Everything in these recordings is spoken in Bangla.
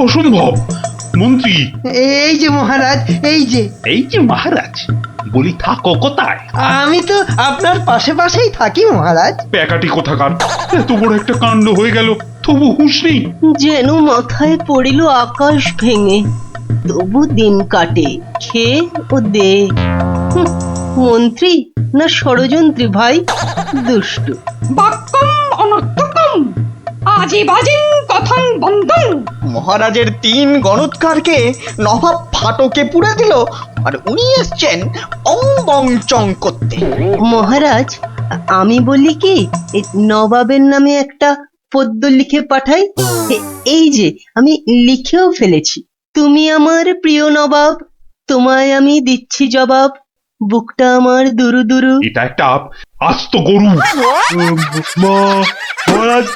অসম্ভব। মন্ত্রী, এই যে মহারাজ, এই যে মহারাজ, বলি থাকো কোথায়? আমি তো আপনার পাশে পাশেই থাকি মহারাজ। প্যাকাটি কোথাকার, এত বড় একটা কাণ্ড হয়ে গেল, তবু হুঁশ নেই। যেন মাথায় পড়িল আকাশ ভেঙে, তবু দিন কাটে খেয়ে ও দে। হুঁ, মন্ত্রী না ষড়যন্ত্রী ভাই, দুষ্টু। বাক্যম অনর্থকম আজে বাজে কথং বন্ধন। মহারাজের 3 গণৎকারকে নবাব ফাটকে পুড়ে দিল, আর উনি এসছেন অং বং চং করতে। মহারাজ, আমি বলি কি, এই নবাবের নামে একটা পদ্য লিখে পাঠাই। এই যে আমি লিখেও ফেলেছি। তুমি আমার প্রিয় নবাব, তোমায় আমি দিচ্ছি জবাব, বুকটা আমার দুরু দুরু। এটা একটা আস্ত গরু। মহারাজ,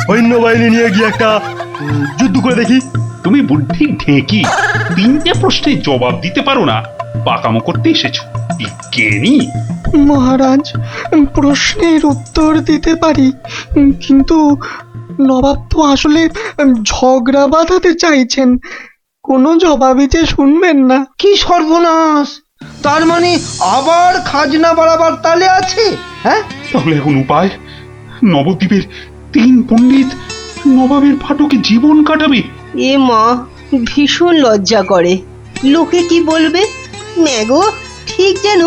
সৈন্যবাহিনী নিয়ে গিয়ে একটা যুদ্ধ করে দেখি। তুমি বুদ্ধি ঢেকি, 3টে প্রশ্নের জবাব দিতে পারো না, পাকামো করতে এসেছো। বিজ্ঞানী মহারাজ, প্রশ্নের উত্তর দিতে পারি, কিন্তু নবাব তো আসলে ঝগড়া বাঁধাতে চাইছেন, কোনো জবাবই যে শুনবেন না। কি সর্বনাশ! তার মানে আবার খাজনা বাড়াবার তালে আছে? হ্যাঁ, তাহলে এখন উপায়? নবদ্বীপের 3 পণ্ডিত নবাবের ফাটকে জীবন কাটাবে। এ মা, ভীষণ লজ্জা করে। লোকে কি বলবে? ম্যাগো, ঠিক যেন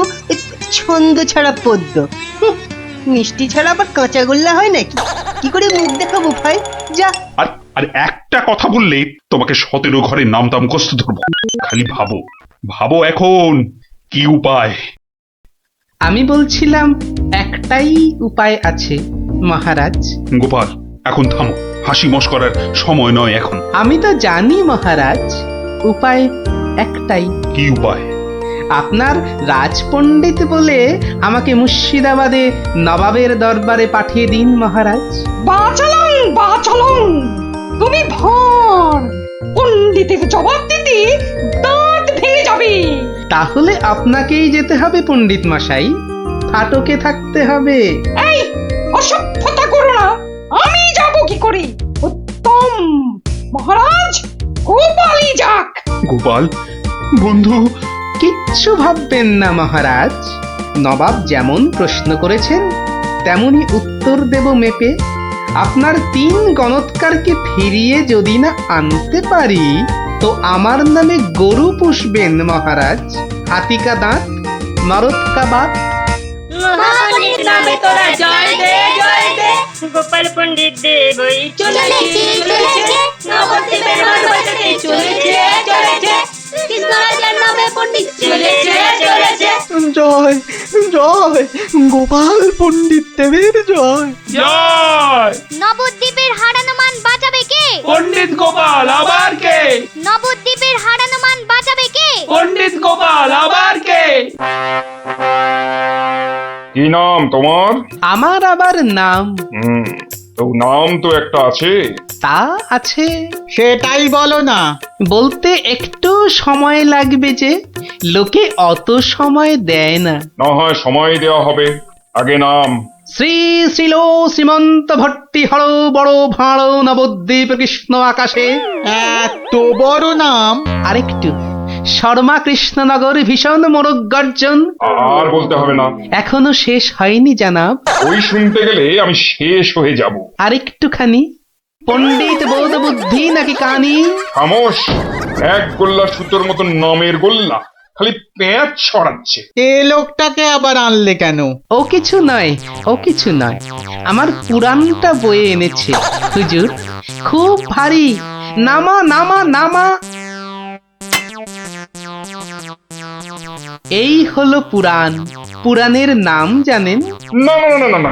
ছন্দ ছাড়া পদ্য। হুঁ, মিষ্টি ছাড়া আবার কাঁচা গোল্লা হয় নাকি? কি করে মুখ দেখাবো ভাই? যা। আর আর একটা কথা বললে তোমাকে 17 ঘরে নাম দাম কষ্ট ধরবো। খালি ভাবো, ভাবো এখন কি উপায়। আমি বলছিলাম একটাই উপায় আছে মহারাজ। গোপাল, এখন থামো, হাসি মশকরার সময় নয় এখন। আমি তো জানি মহারাজ, উপায় একটাই। কি উপায়? আপনার রাজপণ্ডিত বলে আমাকে মুর্শিদাবাদে নবাবের দরবারে পাঠিয়ে দিন মহারাজ। বাঁচালং বাঁচালং, তুমি ভর পণ্ডিতের জবাব দিতে দাঁত ভেঙে যাবে। তাহলে আপনাকেই যেতে হবে পণ্ডিত মশাই, ফাটকে থাকতে হবে। এই অসভ্যতা করো না, আমি যাব কি করে? উত্তম, মহারাজ গোপালই যাক। গোপাল বন্ধু, কিচ্ছু ভাববেন না মহারাজ, নবাব যেমন প্রশ্ন করেছেন তেমনি উত্তর দেব মেপে। আপনার 3 গণৎকারকে ফিরিয়ে যদি না আনতে পারি, তো আমার নামে গরু পুষবেন মহারাজ, হাতিকা দাঁত, মরদকা বাপ। মহাপণ্ডিত নামে তোরা জয় দে জয় দে, গোপাল পণ্ডিত দেবই চলেছে চলেছে, নবদ্বীপের মান বাঁচাতে চলেছে চলেছে, কৃষ্ণরাজের নামে পণ্ডিত চলেছে চলেছে। জয় জয়, গোপাল পণ্ডিত দেবের জয়। জয়! নবদ্বীপের হারানো মান বাঁচাবে কে? পণ্ডিত গোপাল, আবার কে? নবদ্বীপের হারানো মান বাঁচাবে কে? পণ্ডিত গোপাল, আবার কে? কি নাম তোমার? আমার আবার নাম? তো নাম তো একটা আছে। তা আছে, সেটাই বলো না। বলতে একটু সময় লাগবে যে, লোকে অত সময় দেয় না। না হয় সময় দেওয়া হবে, আগে নাম। শ্রী শ্রীল শ্রীমন্ত ভট্টি হর বড় ভাঁড় নবদ্বীপ কৃষ্ণ আকাশে। এত বড় নাম? আরেকটু, শর্মা কৃষ্ণনগর ভীষণ মোরগ গর্জন। আর বলতে হবে না, এখনো শেষ হয়নি জানাব। ওই শুনতে গেলে আমি শেষ হয়ে যাব। আরেকটুখানি, পণ্ডিত বোধ বুদ্ধি নাকি কানি। খামোশ, এক গোল্লা সুতোর মতো নামের গোল্লা, খালি পেঁয়াজ ছড়াচ্ছে। এ লোকটাকে আবার আনলে কেন? ও কিছু নয়, ও কিছু নয়, আমার পুরাণটা বয়ে এনেছে হুজুর, খুব ভারী। নামা নামা নামা। এই হলো পুরাণ। পুরাণের নাম জানেন? না না না না না,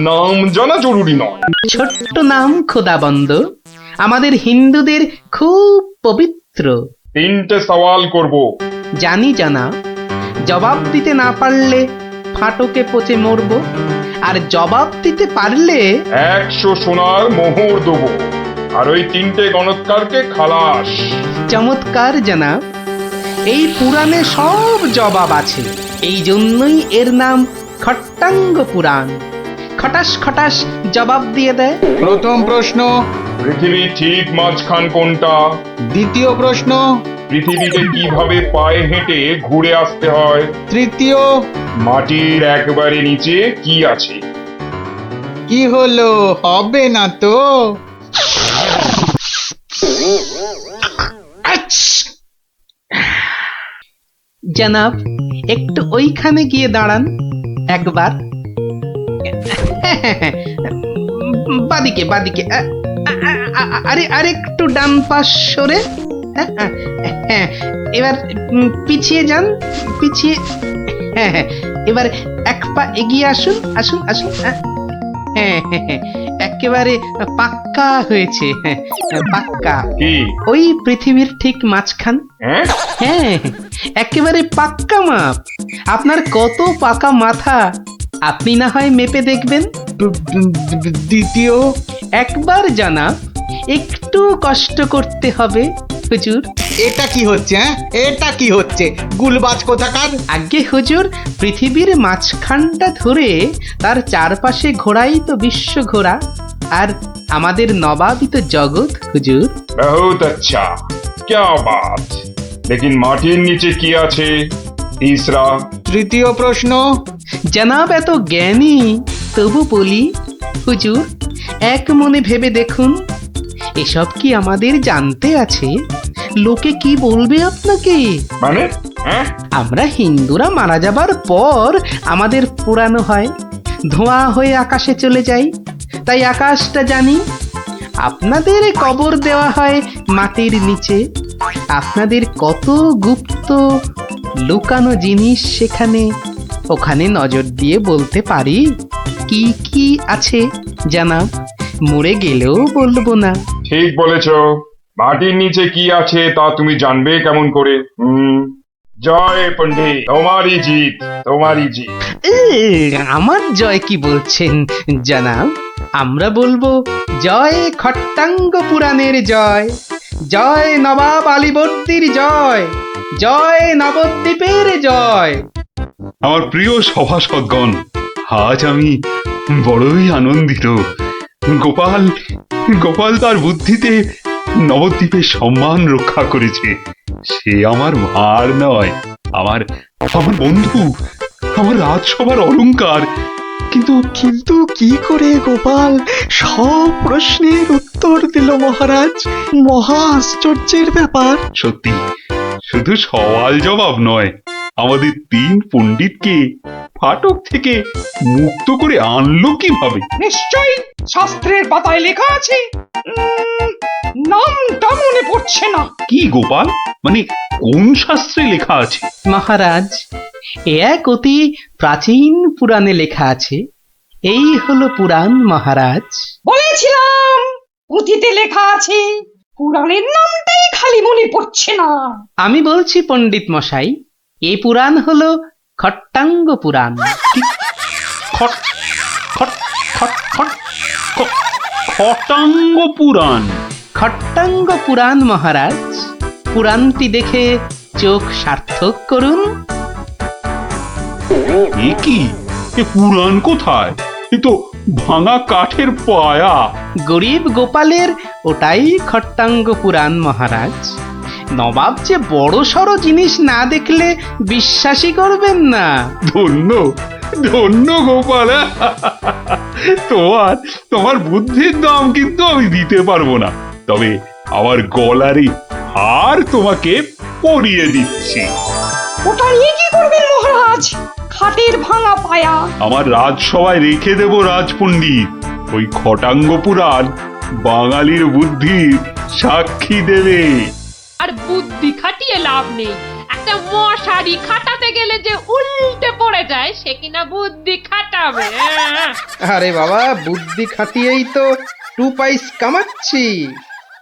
নাম জানা জরুরি নয়। ছোট্ট নাম খোদাবন্দ, আমাদের হিন্দুদের খুব পবিত্র। 3টে সওয়াল করব। জানি জানা, জবাব দিতে না পারলে ফাটকে পচে মরব, আর জবাব দিতে পারলে 100 সোনার মোহর দেবো, আর ওই 3টে গণৎকারকে খালাস। চমৎকার জানা, এই পুরাণে সব জবাব আছে, এই জন্যই এর নাম খট্টাঙ্গ পুরাণ। খটাস খটাস জবাব দিয়ে দেয়। প্রথম প্রশ্ন, পৃথিবীর ঠিক মাঝখান কোনটা? দ্বিতীয় প্রশ্ন। পৃথিবীকে কিভাবে পায়ে হেঁটে ঘুরে আসতে হয়? তৃতীয়। মাটির একবারে নিচে কি আছে? কি হলো, হবে না তো? জনাব, একটু ওইখানে গিয়ে দাঁড়ান একবার। বাদিকে বাদিকে, আরে আরেকটু ডান পাশ সরে। এবার পিছিয়ে যান, পিছিয়ে। এবার এক পা এগিয়ে আসুন, আসুন আসুন। একেবারে পাক্কা হয়েছে, পাক্কা। কি? ওই পৃথিবীর ঠিক মাঝখান। হ্যাঁ? হ্যাঁ, একেবারে পাক্কা মাপ। আপনার কত পাকা মাথা আপনি না হয় মেপে দেখবেন। দ্বিতীয়। একবার জানাব, একটু কষ্ট করতে হবে হুজুর। এটা কি হচ্ছে? হ্যাঁ, এটা কি হচ্ছে? গুলবাজ কোথাকার! আগে হুজুর, পৃথিবীর মাঝখানটা ধরে তার চারপাশে ঘোরাই তো বিশ্ব ঘোরা, আর আমাদের নবাবই তো জগৎ হুজুর। বহুত আচ্ছা, क्या बात। लेकिन মাটির নিচে কি আছে? তিসরা। তৃতীয় প্রশ্ন। জনাব এত জ্ঞানী, তবু বলি হুজুর, এক মনে ভেবে দেখুন, এসব কি আমাদের জানতে আছে? লোকে কি বলবে আপনাকে? মানে? হ্যাঁ? আমরা হিন্দুরা মারা যাবার পর আমাদের পোড়ানো হয়, ধোঁয়া হয়ে আকাশে চলে যাই, তাই আকাশটা জানি। আপনাদের কবর দেওয়া হয় মাটির নিচে। আপনাদের কত গুপ্ত লুকানো জিনিস সেখানে, ওখানে নজর দিয়ে বলতে পারি কি কি আছে জানাব, মরে গেলেও বলবো না। ঠিক বলেছো। মাটির নিচে কি আছে তা তুমি জানবে কেমন করে? জয় পণ্ডিত, তোমারই জিত, তোমারই জিত। আমার জয় কি বলছেন জানাব? আমরা বলবো জয় খট্টাঙ্গ পুরাণের জয়, জয় নবাব আলীবর্দীর জয়, জয় নবদ্বীপের জয়। আমার প্রিয় সভাসদগণ, আজ আমি বড়ই আনন্দিত। গোপাল গোপাল তার বুদ্ধিতে নবদ্বীপের সম্মান রক্ষা করেছে। সে আমার ভার নয়, আমার আমার বন্ধু, আমার রাজসভার অলংকার। কিন্তু কিন্তু কি করে গোপাল সব প্রশ্নের উত্তর দিল মহারাজ? মহা আশ্চর্যের ব্যাপার। সত্যি, শুধু সওয়াল জবাব নয়, আমাদের 3 পণ্ডিতকে ফাটক থেকে মুক্ত করে আনলো কিভাবে? নিশ্চয়ই শাস্ত্রের পাতায় লেখা আছে। নামটা মনে পড়ছে না। কি গোপাল, মানে কোন শাস্ত্রে লেখা আছে? মহারাজ, এ এক অতি প্রাচীন পুরাণে লেখা আছে। এই হলো পুরাণ মহারাজ। বলেছিলাম পুঁথিতে লেখা আছে, পুরাণের নামটাই খালি মনে পড়ছে না। আমি বলছি পণ্ডিত মশাই, এই পুরাণ হলো খট্টাঙ্গ পুরাণ। খট খট খট খট খ- খটাঙ্গ পুরাণ। খট্টাঙ্গ পুরাণ মহারাজ। পুরাণটি দেখে চোখ সার্থক করুন। এ কি, এ পুরাণ কোথায়? এ তো ভাঙা কাঠের পায়া। গরিব গোপালের ওটাই খট্টাঙ্গ পুরাণ মহারাজ। নবাব যে বড় সড়ো জিনিস না দেখলে বিশ্বাসই করবেন না। ধন্য ধন্য গোপাল। তোমার তোমার বুদ্ধির দাম কিন্তু আমি দিতে পারবো না, তবে আমার গলারই হার তোমাকে পরিয়ে দিচ্ছি। ওটা নিয়ে কি করবেন মহারাজ? খাটের ভাঙা পায়া। আমার রাজসভায় রেখে দেব রাজপণ্ডিত। ওই খটাঙ্গ পুরাণ বাঙালির বুদ্ধির সাক্ষী দেবে। আর বুদ্ধি খাটিয়ে লাভ নেই। একটা মশারি খাটাতে গেলে যে উল্টে পড়ে যায়, সে কিনা বুদ্ধি খাটাবে। আরে বাবা, বুদ্ধি খাটিয়েই তো 2 পয়সা কামাচ্ছি,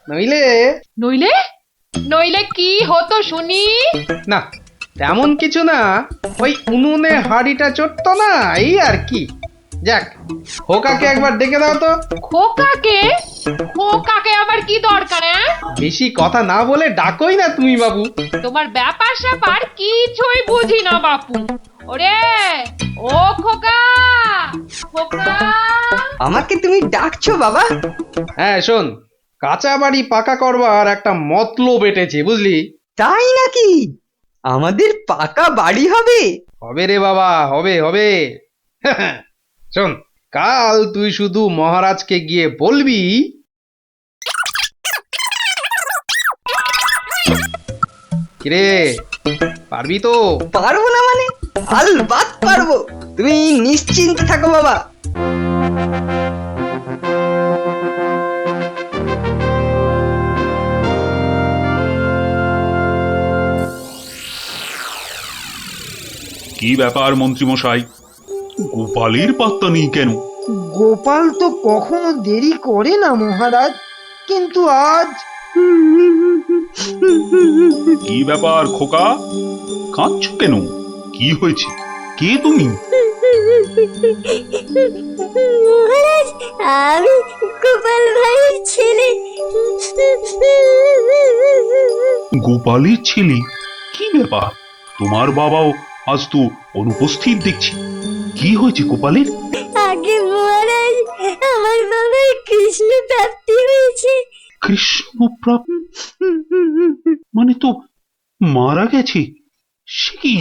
নইলে নইলে নইলে কি হতো শুনি? না, তেমন কিছু না। ওই উনুনে হাড়িটা চড়তো না, এই আর কি। যাক, খোকাকে একবার ডেকে দাও তো। খোকাকে? খোকাকে আবার কি দরকার? বেশি কথা না বলে ডাকোই না তুমি বাবু। তোমার ব্যাপার স্যাপার কিছুই বুঝি না বাপু। ওরে ও খোকা, খোকা। আমাকে তুমি ডাকছো বাবা? হ্যাঁ শোন, কাঁচা বাড়ি পাকা করবার একটা মতলব এটেছে বুঝলি? তাই নাকি? আমাদের পাকা বাড়ি হবে? হবে রে বাবা, হবে হবে। শোন, কাল তুই শুধু মহারাজকে গিয়ে বলবি কিরে, পারবি তো? পারবো না মানে? আলবাত পারবো, তুমি নিশ্চিন্ত থাকো বাবা। কি ব্যাপার মন্ত্রীমশাই, গোপালের পাত্তা নেই কেন? গোপাল তো কখনো দেরি করে না মহারাজ, কিন্তু আজ কি ব্যাপার খোকা, কাঁদছো কেন? কি হয়েছে? কে তুমি? মহারাজ, আমি গোপাল ভাইয়ের ছেলে। গোপালের ছেলে? কি ব্যাপার, তোমার বাবাও আজ তো অনুপস্থিত দেখছি। কি হয়েছে গোপালের? আগে মহারাজ, আমার বাবার কৃষ্ণ প্রাপ্তি হয়েছে। কৃষ্ণপ্রাপ মানে তো মারা গেছে? সে কি,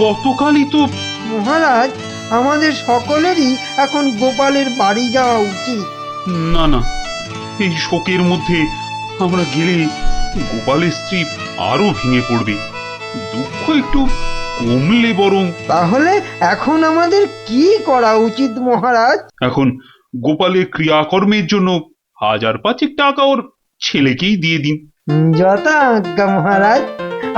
গতকালই তো। মহারাজ, আমাদের সকলেরই এখন গোপালের বাড়ি যাওয়া উচিত। না না, এই শোকের মধ্যে আমরা গেলে গোপালের স্ত্রী আরো ভেঙে পড়বে। দুঃখ একটু কমলে বরং। তাহলে এখন আমাদের কি করা উচিত মহারাজ? এখন গোপালের ক্রিয়াকর্মের জন্য 1000-5 টাকা ওর ছেলেকেই দিয়ে দিন। যথা আজ্ঞা মহারাজ,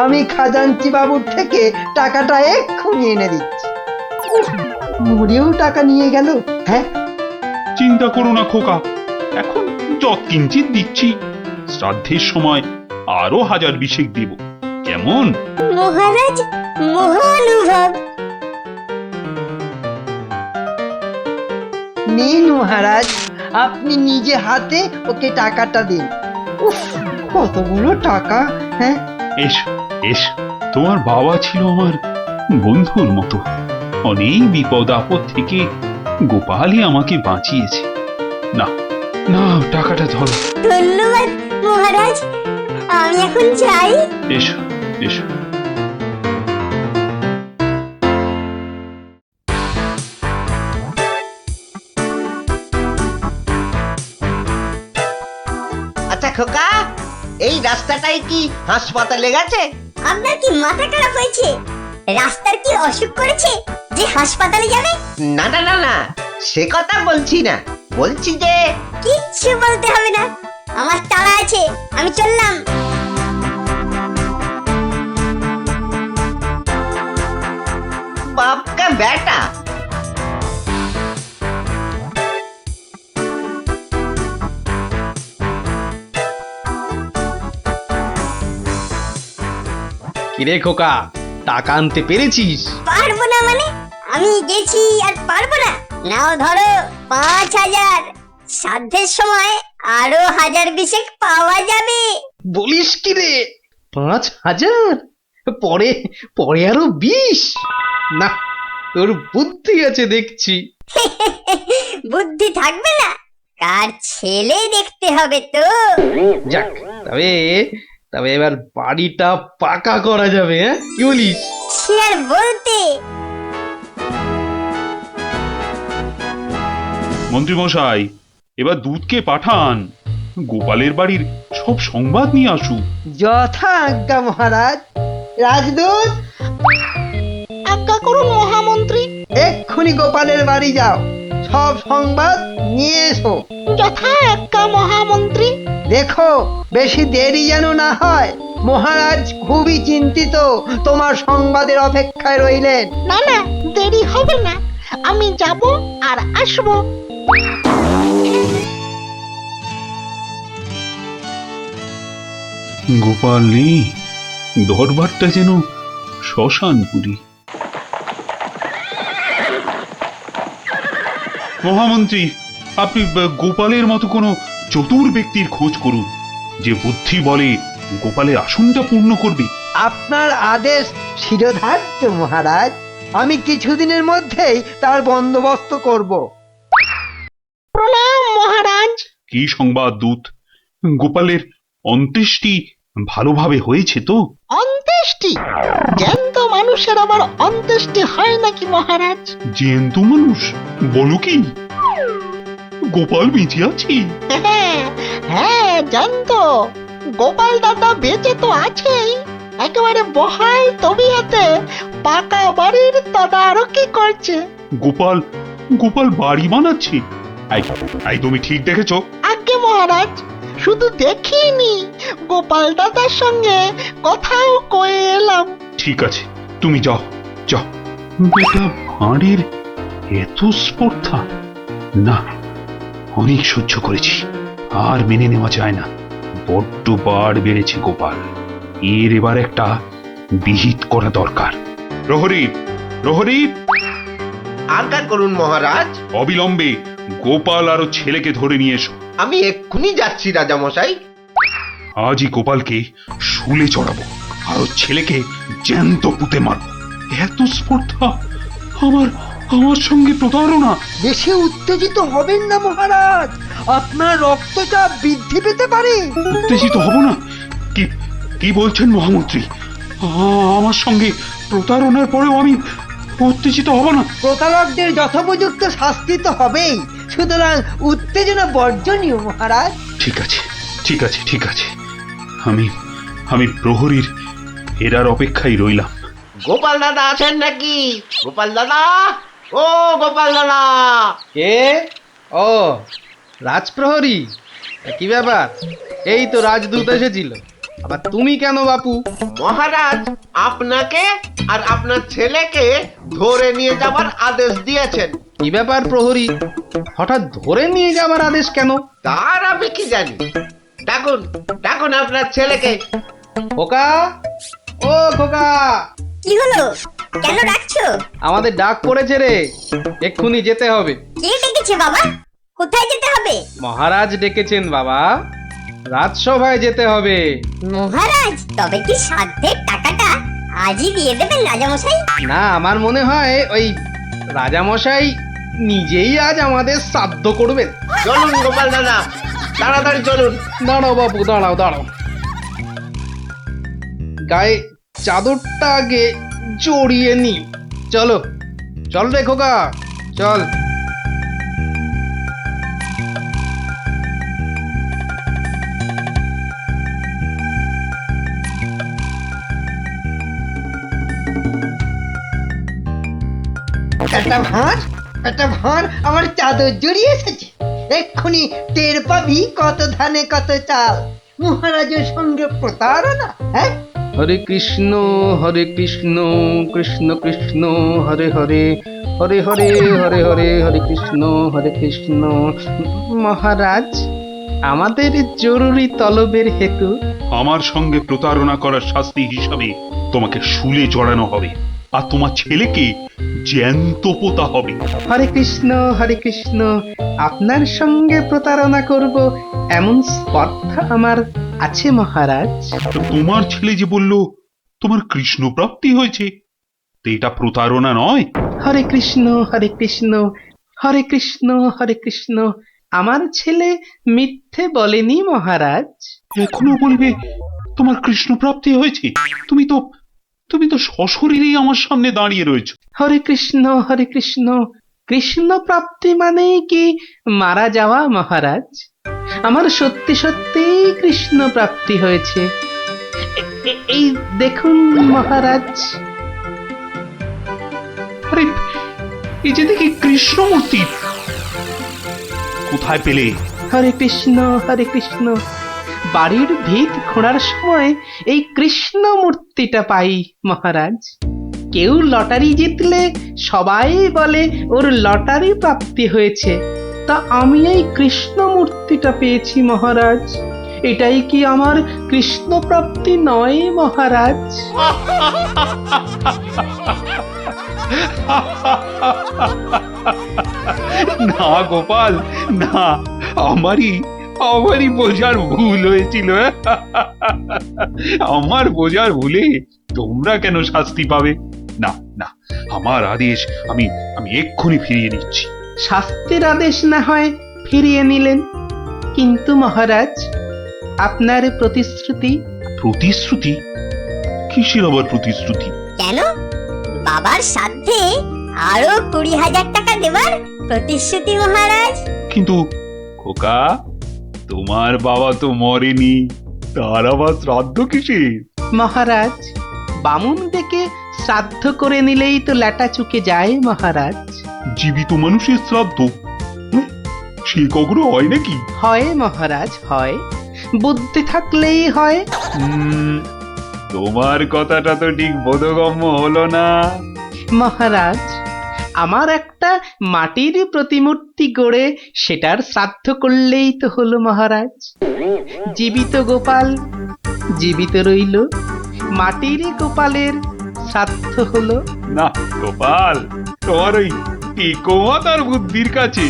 আমি খাজাঞ্চি বাবুর থেকে টাকাটা এক্ষুনি এনে দিচ্ছি। উফ, মরেও টাকা নিয়ে গেল। হ্যাঁ, চিন্তা করো না খোকা, এখন যৎকিঞ্চিৎ দিচ্ছি, শ্রাদ্ধের সময় আরো 1000 দেব, কেমন? মহারাজ, মহানুভব। নিন মহারাজ, আপনি নিজে হাতে ওকে টাকাটা দিন। উফ, কতগুলো টাকা! হ্যাঁ, এসো এসো, তোমার বাবা ছিল আমার বন্ধুর মতো। অনেক বিপদ আপদ থেকে গোপালই আমাকে বাঁচিয়েছে। না না, টাকাটা ধরো। ধন্যবাদ মহারাজ, আমি এখন যাই। এসো এসো। আচ্ছা খোকা, এই রাস্তাটাই কি হাসপাতালে গেছে? আপনার কি মাথা খারাপ হয়েছে? রাস্তার কি অসুখ করেছে যে হাসপাতালে যাবে? না না না না, সে কথা বলছি না, বলছি যে কিচ্ছু বলতে হবে না, আমার তাড়া আছে, আমি চললাম। বাপ কা বেটা। কিরে খোকা, টাকা আনতে পেরেছিস? পারবো না মানে? আমি গেছি আর পারবো না? নাও ধরো 5000, সাধ্যের সময় আরো 1000 পাওয়া যাবে। বলিস কি রে, 5000? পরে পরে আরো 20? না, তোর বুদ্ধি আছে দেখছি। বুদ্ধি থাকবে না? কার ছেলে দেখতে হবে তো। যাক, তবে তবে এবার বাড়িটা পাকা করা যাবে, হ্যাঁ কি বলিস? সে আর বলতে। মন্ত্রীমশাই, এবার দুধকে পাঠান, গোপালের বাড়ির সব সংবাদ নিয়ে আসুক। যথা আজ্ঞা মহারাজ। রাজদূত, আজ্ঞা করুন মহামন্ত্রী। এক্ষুনি গোপালের বাড়ি যাও, সব সংবাদ নিয়ে এসো। যথা আজ্ঞা মহামন্ত্রী। দেখো বেশি দেরি যেন না হয়। মহারাজ খুবই চিন্তিত, তোমার সংবাদের অপেক্ষায় রইলেন। না না, দেরি হবে না, আমি যাব আর আসবো। গোপাল নেই, দরবারটা যেন শ্মশানপুরী। মহামন্ত্রী, আপনি গোপালের মতো কোনো চতুর ব্যক্তির খোঁজ করুন, যে বুদ্ধি বলে গোপালের আসনটা পূর্ণ করবে। আপনার আদেশ শিরোধার্য মহারাজ, আমি কিছুদিনের মধ্যেই তার বন্দোবস্ত করব। প্রণাম মহারাজ। কি সংবাদ দূত? গোপালের অন্ত্যেষ্টি ভালোভাবে হয়েছে তো? অন্ত্যেষ্টি? জ্যান্ত মানুষের আবার অন্ত্যেষ্টি হয় নাকি মহারাজ? জ্যান্ত মানুষ? বলো কি? গোপাল বেঁচে আছে? হ্যাঁ, হ্যাঁ, জ্যান্ত। গোপাল দাদা বেঁচে তো আছেই, একেবারে বহাল তবিয়তে পাকা বাড়ির তদারকি করছে। গোপাল গোপাল বাড়ি বানাচ্ছে? এই তুমি ঠিক দেখেছো? আজ্ঞে মহারাজ, শুধু দেখিনি, গোপাল দাদার সঙ্গে কথাও কয়ে এলাম। ঠিক আছে, তুমি যাও যাও। বেটা ভাঁড়ের এত স্পর্ধা? না, অনেক সহ্য করেছি, আর মেনে নেওয়া যায় না। বড্ড বাড় বেড়েছে গোপাল, এর এবার একটা বিহিত করা দরকার। প্রহরী, প্রহরী, আজ্ঞা করুন মহারাজ। অবিলম্বে গোপাল আর ওর ছেলেকে ধরে নিয়ে এসো। আমি এক্ষুনি যাচ্ছি রাজামশাই। আজই গোপালকে শুলে চড়াবো, আর ওর ছেলেকে জ্যান্ত পুঁতে মারবো। এত স্পর্ধা! আমার আমার সঙ্গে প্রতারণা! বেশি উত্তেজিত হবেন না মহারাজ, আপনার রক্তচাপ বৃদ্ধি পেতে পারে। উত্তেজিত হব না? কি কি বলছেন মহামন্ত্রী? আমার সঙ্গে প্রতারণার পরেও আমি উত্তেজিত হব না? প্রতারকদের যথোপযুক্ত শাস্তি তো হবেই, সুতরাং উত্তেজনা বর্জনীয় মহারাজ। ঠিক আছে, ঠিক আছে, ঠিক আছে। আমি আমি প্রহরীর এরার অপেক্ষায় রইলাম। গোপাল দাদা আছেন নাকি? গোপাল দাদা, ও গোপাল দাদা। কে? ও, রাজপ্রহরী। কি ব্যাপার? এই তো রাজদূত এসেছিল, আবার তুমি কেন বাপু? মহারাজ আপনাকে আর আপনার ছেলেকে ধরে নিয়ে যাবার আদেশ দিয়েছেন। কি ব্যাপার প্রহরী, হঠাৎ ধরে নিয়ে যাবার আদেশ কেন? তার আমি কি জানি। ডাকুন, ডাকুন আপনার ছেলেকে। খোকা, ও খোকা, কি হলো? কেন ডাকছো? আমাদের ডাক পড়েছে রে, এক্ষুনি যেতে হবে। কে ডেকেছে বাবা? কোথায় যেতে হবে? মহারাজ ডেকেছেন বাবা, রাজসভায় যেতে হবে। মহারাজ, তবে কি সাধ্যের টাকাটা আজই দিয়ে দেবেন রাজামশাই? না, আমার মনে হয় ওই রাজামশাই নিজেই আজ আমাদের শ্রাদ্ধ করবেন। চলুন গোপাল দাদা, তাড়াতাড়ি চলুন। দাঁড়াও বাপু, দাঁড়াও দাঁড়াও, গায়ে চাদরটা আগে জড়িয়ে নি। চলো, চল রে খোকা, চল। একটা ভাঁড় আমার চাদর জড়িয়ে এসেছে। এক্ষুনি টের পাবি কত ধানে কত চাল। মহারাজের সঙ্গে প্রতারণা, হ্যাঁ? হরে কৃষ্ণ কৃষ্ণ কৃষ্ণ হরে হরে, হরে হরে হরে হরে, হরে কৃষ্ণ। মহারাজ, আমাদের জরুরি তলবের হেতু আমার সঙ্গে প্রতারণা করার শাস্তি হিসাবে তোমাকে শুলে চড়ানো হবে, আর তোমার ছেলেকে জ্যান্ত পোতা হবে। হরে কৃষ্ণ, আপনার সঙ্গে প্রতারণা করব এমন স্পর্ধা আমার আছে মহারাজ। তো তোমার ছেলে যে বলল তোমার কৃষ্ণ প্রাপ্তি হয়েছে, তো এটা প্রতারণা নয়? হরে কৃষ্ণ হরে কৃষ্ণ, আমার ছেলে মিথ্যে বলেনি মহারাজ। এখনো বলবে তোমার কৃষ্ণ প্রাপ্তি হয়েছে? তুমি তো সশরীরেই আমার সামনে দাঁড়িয়ে রয়েছো। হরে কৃষ্ণ, কৃষ্ণ প্রাপ্তি মানে কি মারা যাওয়া মহারাজ? আমার সত্যি সত্যি কৃষ্ণ প্রাপ্তি হয়েছে। এই দেখুন মহারাজ। আরে, এই যে দেখি কৃষ্ণমূর্তি, কোথায় পেলে? হরে কৃষ্ণ, বাড়ির ভিত খোঁড়ার সময় এই কৃষ্ণ মূর্তিটা পাই মহারাজ। কেউ লটারি জিতলে সবাই বলে ওর লটারি প্রাপ্তি হয়েছে, তা আমি এই কৃষ্ণ মূর্তিটা পেয়েছি মহারাজ। এটাই কি আমার কৃষ্ণ প্রাপ্তি নয় মহারাজ? না গোপাল, না, আমারই বোঝার ভুল হয়েছিল। আমার বোঝার ভুলে তোমরা কেন শাস্তি পাবে? না না, আমার আদেশ আমি এক্ষুনি ফিরিয়ে নিচ্ছি। শাস্তির আদেশ না হয় ফিরিয়ে নিলেন, কিন্তু মহারাজ, আপনার প্রতিশ্রুতি? প্রতিশ্রুতি? কিসের আবার প্রতিশ্রুতি? কেন? বাবার সাথে আরো 20,000 টাকা দেবার প্রতিশ্রুতি মহারাজ। কিন্তু খোকা, তোমার বাবা তো মরেনি, তার আবার শ্রাদ্ধ কিসের? মহারাজ, বামুন ডেকে শ্রাদ্ধ করে নিলেই তো ল্যাটা চুকে যায় মহারাজ। জীবিত মানুষের শ্রাদ্ধ? হুঁ, সে কখনো হয় নাকি? হয় মহারাজ, হয়। বুদ্ধি থাকলেই হয়। তোমার কথাটা তো ঠিক বোধগম্য হলো না। মহারাজ, আমার একটা মাটির প্রতিমূর্তি গড়ে সেটার শ্রাদ্ধ করলেই তো হলো মহারাজ। জীবিত গোপাল জীবিত রইল, মাটির গোপালের শ্রাদ্ধ হলো। না গোপাল, তোমার ওই টিকোমাতার বুদ্ধির কাছে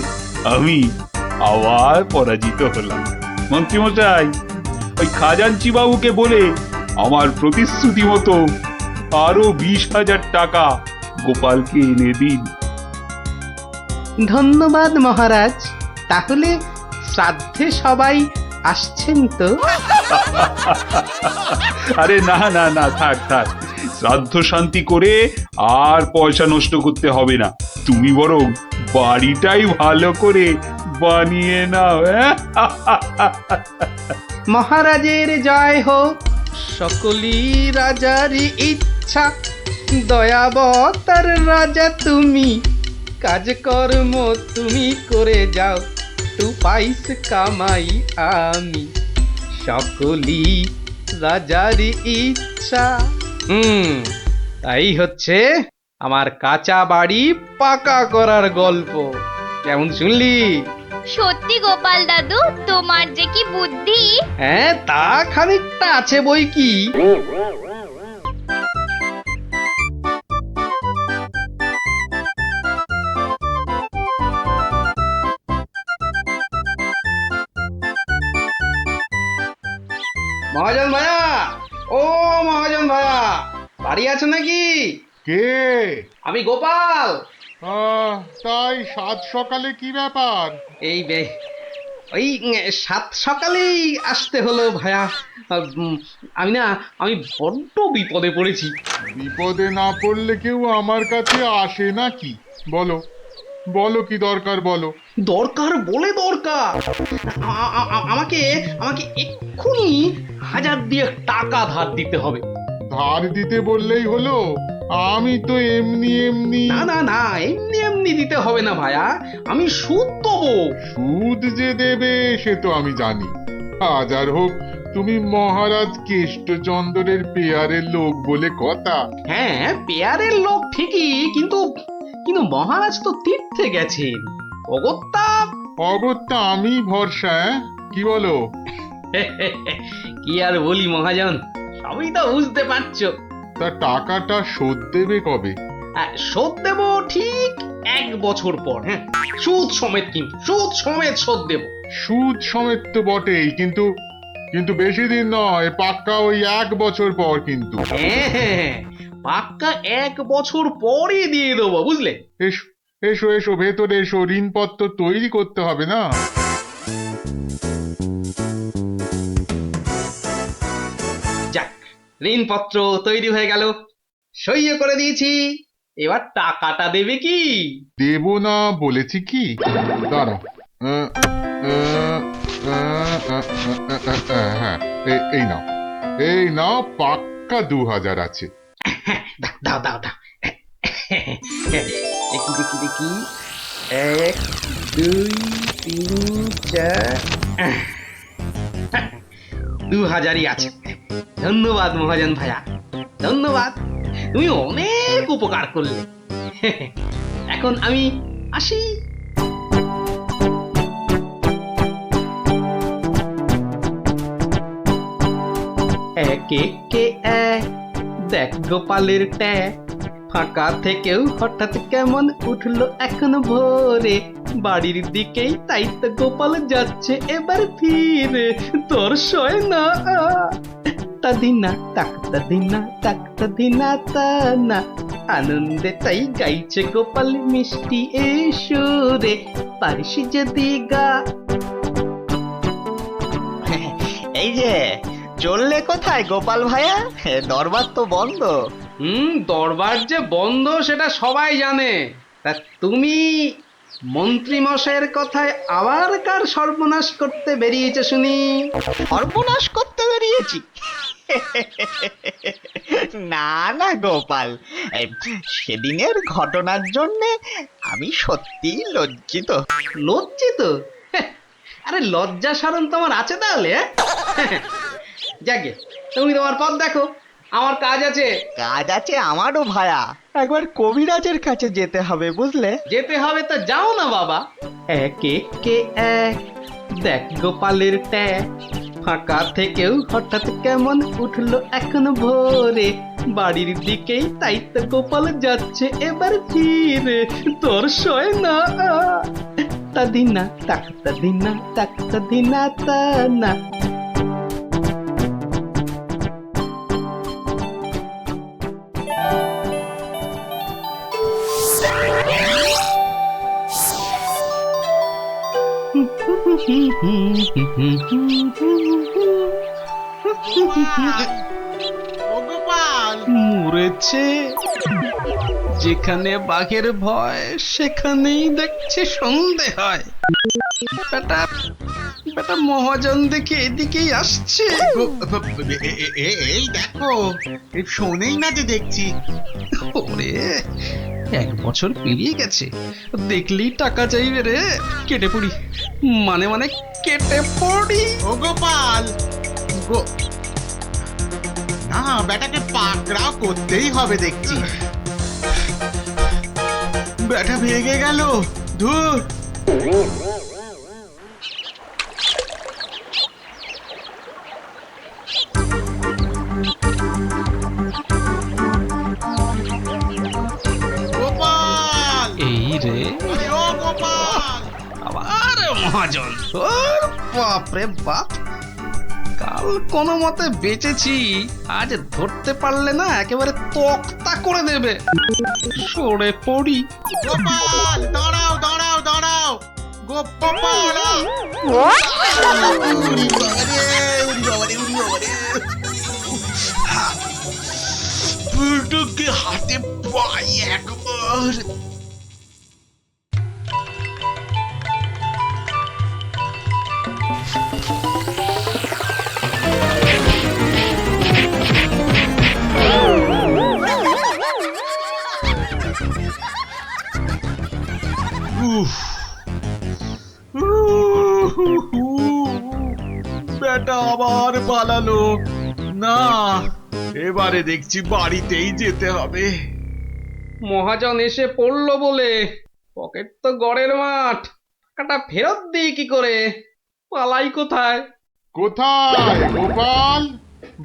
আমি আবার পরাজিত হলাম। মন্ত্রীমশাই, ওই খাজাঞ্চি বাবুকে বলে আমার প্রতিশ্রুতি মতো আরো 20,000 টাকা গোপালকে এনে দিন। ধন্যবাদ মহারাজ। তাহলে শ্রাদ্ধে সবাই আসছেন তো? আরে না না না, থাক থাক, শ্রাদ্ধ শান্তি করে আর পয়সা নষ্ট করতে হবে না। তুমি বরং বাড়িটাই ভালো করে বানিয়ে নাও। মহারাজের জয় হোক, সকলি রাজারই ইচ্ছা, দয়াবতার রাজা তুমি, কাজকর্ম তুমি করে যাও, তু পাইস কামাই আমি, সকলি রাজারই ইচ্ছা। তাই হচ্ছে আমার কাঁচা বাড়ি পাকা করার গল্প। কেমন শুনলি? সত্যি গোপাল দাদু, তোমার যে কি বুদ্ধি! হ্যাঁ, তা খানিকটা আছে বই কি। মহাজন ভাইয়া, ও মহাজন ভাইয়া, বাড়ি আছো নাকি? কে? আমি গোপাল। তাই সাত সকালে কি ব্যাপার? এই ওই সাত সকালেই আসতে হলো ভাইয়া। আমি বড্ড বিপদে পড়েছি। বিপদে না পড়লে কেউ আমার কাছে আসে নাকি? বলো বলো, কি দরকার বলো। দরকার বলে দরকার, আমাকে আমাকে এক্ষুনি 1000 দিয়ে টাকা ধার দিতে হবে। ধার দিতে বললেই হলো? আমি তো এমনি এমনি। না না না, এমনি এমনি দিতে হবে না ভাইয়া, আমি সুদ দেবো। সুদ যে দেবে সে তো আমি জানি। হাজার হোক, তুমি মহারাজ কেষ্টচন্দ্রের পেয়ারের লোক বলে কথা। হ্যাঁ, পেয়ারের লোক ঠিকই, কিন্তু কিন্তু মহারাজ তো তীর্থে গেছেন। অগত্যা আমি ভরসা। কি বলো? কি আর বলি মহাজন, সবই তো বুঝতে পারছো। তা টাকাটা শোধ দেবে কবে? শোধ দেব ঠিক 1 বছর পর। হ্যাঁ, সুদ সমেত, কিন্তু সুদ সমেত শোধ দেব। সুদ সমেত তো বটেই, কিন্তু কিন্তু বেশি দিন নয়, পাক্কা ওই 1 বছর পর কিন্তু। হ্যাঁ, পাক্কা 1 বছর পরই দিয়ে দেবো, বুঝলে? এসো এসো এসো, ভেতরে এসো, ঋণপত্র তৈরি করতে হবে না? যাক, ঋণপত্র তৈরি হয়ে গেল, সইও করে দিয়েছি। এবার টাকাটা দেবে কি? দেব না বলেছি কি? দাঁড়াও, হ্যাঁ, এই নাও, পাক্কা 2000 আছে। দাও দাও দাও, দেখি দেখি দেখি, 1 2 3 4, 2000ই আছে। ধন্যবাদ মহাজন ভাইয়া, ধন্যবাদ, তুমি অনেক উপকার করলে। এখন আমি আসি। এক একে এক, দেখ গোপালের ট্যাগ, ফাঁকা থেকেও হঠাৎ কেমন উঠলো এখন ভোরে, বাড়ির দিকেই তাই তো গোপাল যাচ্ছে এবার ফিরে, তোর সয় না তাদিনা তাকতা দিনা তাকতা দিনা তা না, আনন্দে তাই গাইছে গোপাল মিষ্টি এই সুরে, পারিস যদি গা। এই যে চললে কোথায় গোপাল ভাইয়া? দরবার তো বন্ধ। দরবার যে বন্ধ সেটা সবাই জানে। তা তুমি মন্ত্রী মশাইয়ের কথায় আবার কার সর্বনাশ করতে বেরিয়েছে শুনি? সর্বনাশ করতে বেরিয়েছি? না না গোপাল, সেদিনের ঘটনার জন্যে আমি সত্যিই লজ্জিত। লজ্জিত? আরে লজ্জা শরম তোমার আছে তাহলে? যাকে তুমি তোমার পথ দেখো, আমার কাজ আছে। কাজ আছে আমারও ভায়া, একবার কবিরাজের কাছে যেতে হবে বুঝলে। যেতে হবে তো যাও না বাবা। এক একে এক, দেখ গোপালের ট্যাগ, ফাঁকা থেকেও হঠাৎ কেমন উঠলো এখন ভোরে, বাড়ির দিকেই তাই তো গোপাল যাচ্ছে এবার ফিরে, তোর সয় না তা দিনা তাক তা দিনা তাক তা দিনা তা না। মরেছে, যেখানে বাঘের ভয় সেখানেই দেখছে সন্ধে হয়। বেটা বেটা মহাজন দেখে এদিকেই আসছে। এই দেখো, শোনেই না যে দেখছি। ওরে 1 বছর পেরিয়ে গেছে, দেখলেই টাকা চাইবে রে। কেটে পড়ি, মানে মানে কেটে পড়ি। ও গোপাল, না বেটাকে পাকড়াও করতেই হবে দেখছি। বেটা ভেগে গেল, ধুর। গোপাল, এই রে ও গোপাল, আবার মহাজন। বাপরে বাপ, কাল কোনো মতে বেঁচেছি, আজ ধরতে পারলে না একেবারে তক্তা করে দেবে। সরে পড়ি। গোপাল দাঁড়াও দাঁড়াও দাঁড়াও, গোপাল। বুলটুকে হাতে পাই একবার। বেটা আবার পালালো। না, এবারে দেখছি বাড়িতেই যেতে হবে। মহাজন এসে পড়লো বলে, পকেট তো গড়ের মাঠ, টাকাটা ফেরত দিই কি করে? পালাই কোথায়? কোথায় গোপাল?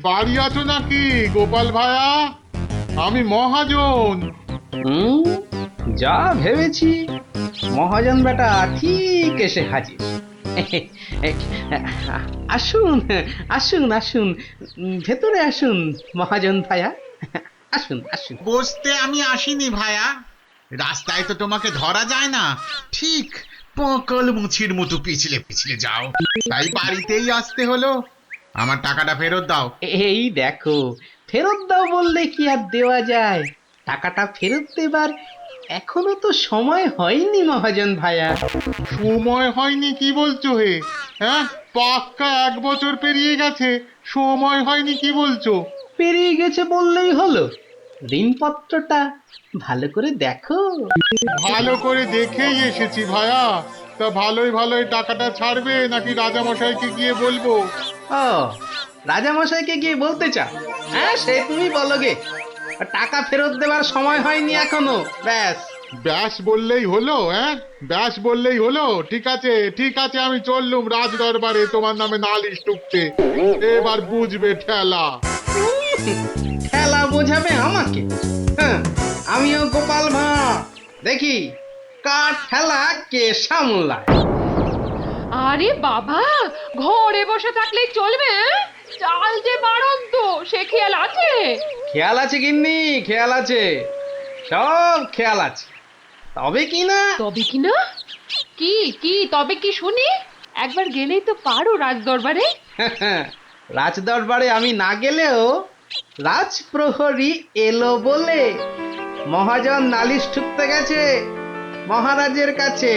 বাড়ি আছো নাকি গোপাল ভায়া? আমি মহাজন। যা ভেবেছি, মহাজন বেটা ঠিক এসে হাজির। আসুন আসুন আসুন, ভেতরে আসুন মহাজন ভায়া, আসুন আসুন। বসতে আমি আসিনি ভায়া, রাস্তায় তো তোমাকে ধরা যায় না, ঠিক পকল মুছির মতো পিছলে পিছলে যাও, তাই বাড়িতেই আসতে হলো। আমার টাকাটা ফেরত দাও। এই দেখো, ফেরত দাও বললে কি আর দেওয়া যায়? টাকাটা ফেরত দেবার এখনো তো সময় হয়নি মহাজন ভায়া। সময় হয়নি কি বলছো হে? হ্যাঁ, পাক্কা 1 বছর পেরিয়ে গেছে, সময় হয়নি কি বলছো? পেরিয়ে গেছে বললেই হলো? ঋণপত্রটা ভালো করে দেখো। ভালো করে দেখেই এসেছি ভায়া। তা ভালোই ভালোই টাকাটা ছাড়বে নাকি রাজামশাইকে গিয়ে বলবো? ও, রাজামশাইকে গিয়ে বলতে চাও? হ্যাঁ, সে তুমি বলো গে। টাকা ফেরত দেবার সময় হয়নি এখনো, ব্যাস। ব্যাস বললেই হলো? হ্যাঁ, ব্যাস বললেই হলো? ঠিক আছে ঠিক আছে, আমি চললুম রাজ দরবারে তোমার নামে নালিশ টুকতে। এবার বুঝবে ঠেলা। ঠেলা বোঝাবে আমাকে? হ্যাঁ, আমিও গোপাল ভাঁ, দেখি কার ঠেলা কে সামলায়। আরে বাবা, ঘরে বসে থাকলে চলবে? চাল যে বাড়ন্ত, সে খেয়াল আছে? খেয়াল আছে গিন্নি, খেয়াল আছে, সব খেয়াল আছে। তবে কি না? তবে কি না? কি কি তবে কি শুনি? একবার গেলেই তো পারো রাজ দরবারে। রাজদরবারে আমি না গেলেও রাজপ্রহরী এলো বলে মহাজন নালিশ ঠুকতে গেছে মহারাজের কাছে।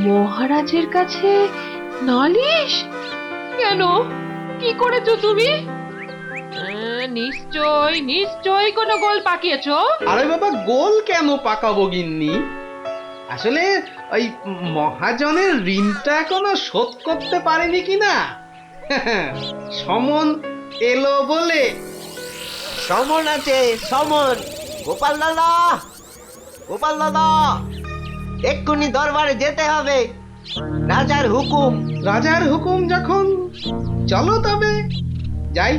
মহারাজের কাছে নালিশ? কেন, কি করেছো তুমি? নিশ্চয়ই কোনো গোল পাকিয়েছো। আরে বাবা, গোল কেন পাকাবো গিন্নি? আসলে ওই মহাজনের ঋণটা এখনো শোধ করতে পারেনি কিনা। সমন এলো বলে। সমন আছে, সমন। গোপাল দাদা, গোপাল দাদা, এক্ষুনি দরবারে যেতে হবে, রাজার হুকুম। রাজার হুকুম যখন, চলো তবে যাই।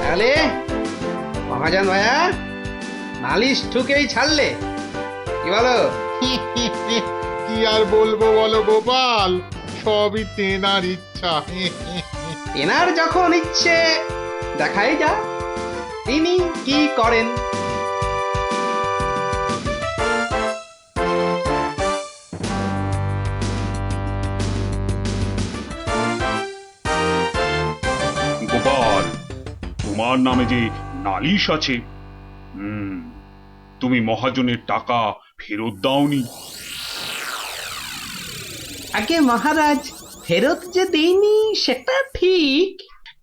তাহলে মহাজন ভাইয়া নালিশ ঠুকেই ছাড়লে, কি বলো? কি আর বলবো বলো গোপাল, সবই তেনার ইচ্ছা। এনার যখন ইচ্ছে দেখাই যা তিনি কি করেন। গোপাল, তোমার নামে যে নালিশ আছে, তুমি মহাজনের টাকা ফেরত দাওনি। আগে মহারাজ, ফেরত যে দেইনি সেটা ঠিক,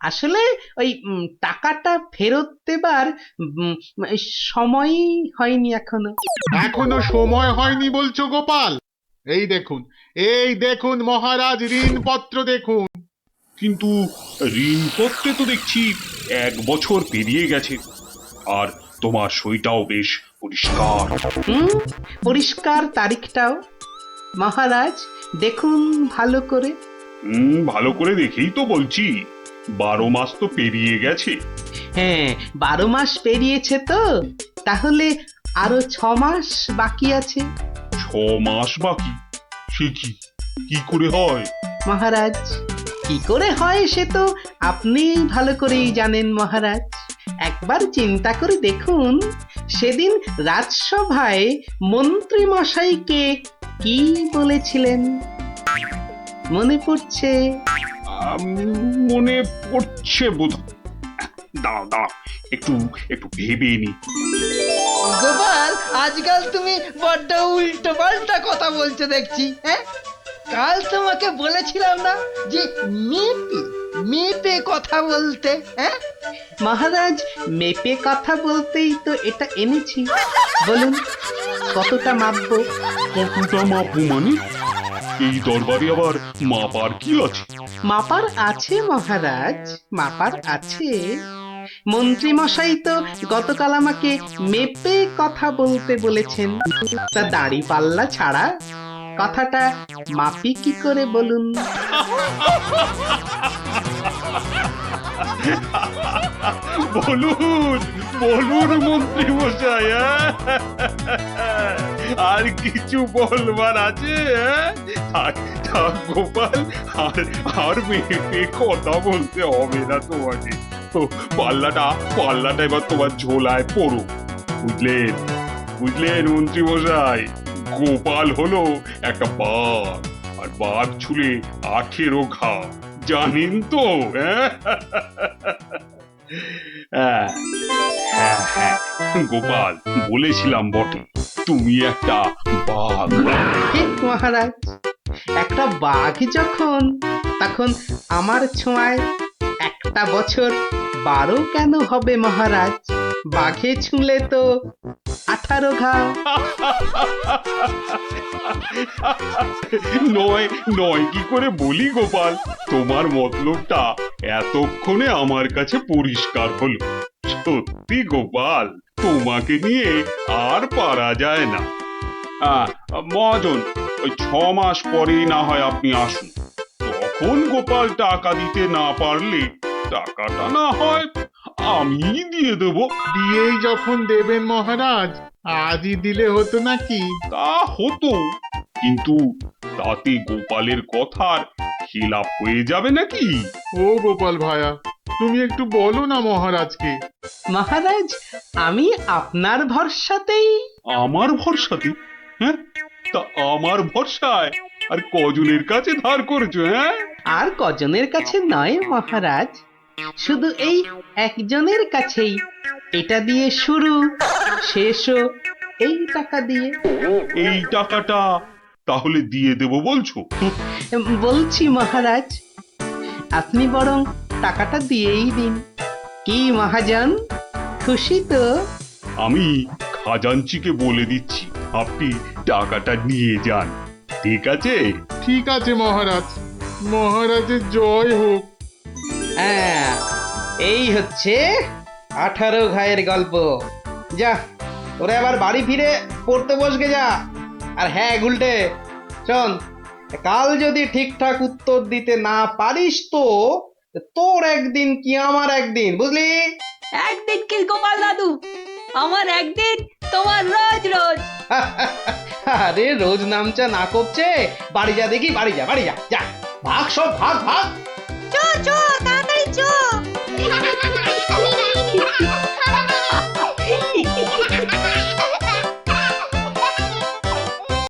আসলে ওই টাকাটা ফেরত দেবার সময় হয়নি এখনো। এখনো সময় হয়নি বলছো গোপাল? এই দেখুন মহারাজ, ঋণপত্র দেখুন। কিন্তু ঋণপত্রে তো দেখছি 1 বছর পেরিয়ে গেছে, আর তোমার সইটাও বেশ পরিষ্কার। পরিষ্কার তারিখটাও। মহারাজ দেখুন ভালো করে। ভালো করে দেখেই তো বলছি, 12 মাস তো পেরিয়ে গেছে। হ্যাঁ, 12 মাস পেরিয়েছে তো, তাহলে আরো 6 মাস বাকি আছে। 6 মাস বাকি? সে কি করে হয় মহারাজ? কি করে হয় সে তো আপনি ভালো করেই জানেন মহারাজ। একবার চিন্তা করে দেখুন, সেদিন রাজসভায় মন্ত্রী মশাইকে কি বলেছিলেন, মনে পড়ছে? মনে পড়ছে বোধ। দাঁড়াও, একটু ভেবে নি। গোপাল, আজকাল তুমি বড্ড উল্টো পাল্টা কথা বলছো দেখছি। হ্যাঁ, কাল তোমাকে বলেছিলাম না যে মেপে কথা বলতে? হ্যাঁ মহারাজ, মেপে কথা বলতেই তো এটা এনেছি। বলুন কতটা মাপবো? কতটা মাপবো মানে? এই দরবারে আবার মাপার কি আছে? মাপার আছে মহারাজ, মাপার আছে। মন্ত্রী মশাই তো গতকাল আমাকে মেপে কথা বলতে বলেছেন, তা দাড়ি পাল্লা ছাড়া কথাটা মাপি কি করে বলুন? বলুন মন্ত্রী মশাই, আর কিছু বলবার আছে? গোপাল, আর মেপে কথা বলতে হবে না তোমাকে। পাল্লাটা এবার তোমার ঝোলায় পড়ো। বুঝলেন মন্ত্রী মশাই? গোপাল হলো একটা বাঘ, আর বাঘ ছুলে 18 ঘা, জানেন তো? হ্যাঁ, গোপাল, বলেছিলাম বটে, তুমি একটা বাঘ। ঠিক মহারাজ, একটা বাঘ যখন, তখন আমার ছোঁয়ায় একটা বছর 12 কেন হবে মহারাজ? বাঘে ছুঁলে তো 18 ঘা। নয় কি করে বলি গোপাল? তোমার মতলবটা এতক্ষণে আমার কাছে পরিষ্কার হলো। সত্যি গোপাল, তোমাকে নিয়ে আর পারা যায় না। মহাজন, ওই 6 মাস পরেই না হয় আপনি আসুন, তখন গোপাল টাকা দিতে না পারলে টাকাটা না হয় আমি দিয়ে দেব। দিয়েই যখন দেবেন মহারাজ, আজই দিলে হতো নাকি? তা হতো, কিন্তু তাতে গোপালের কথার খিলাপ হয়ে যাবে নাকি? ও গোপাল ভায়া, তুমি একটু বলো না মহারাজকে। মহারাজ আমি আপনার ভরসাতেই। আমার ভরসাতে? হ্যাঁ, তা আমার ভরসায় আর কজনের কাছে ধার করছো? হ্যাঁ, আর কজনের কাছে নয় মহারাজ, শুধু এই একজনের কাছেই। এটা দিয়ে শুরু, শেষও এই টাকা দিয়ে। এই টাকাটা তাহলে দিয়ে দেবো বলছো? বলছি মহারাজ, আপনি বরং টাকাটা দিয়েই দিন। কি মহাজন, খুশি তো? আমি খাজাঞ্চিকে বলে দিচ্ছি, আপনি টাকাটা নিয়ে যান, ঠিক আছে? ঠিক আছে মহারাজ, মহারাজের জয় হোক। হ্যাঁ, এই হচ্ছে 18 ঘায়ের গল্প। যা, ওরা আবার বাড়ি ফিরে পড়তে বসবে যা। আর হ্যাঁ গুলটে, শোন, কাল যদি ঠিকঠাক উত্তর দিতে না পারিস তো তোর একদিন কি আমার একদিন, বুঝলি? একদিন কি গোপাল দাদু, আমার একদিন, তোমার রোজ রোজ। আরে রোজ নামচা না করছে, বাড়ি যা দেখি, বাড়ি যা, বাড়ি যা, যা ভাগ, সব ভাগ ভাগ। চোর চোর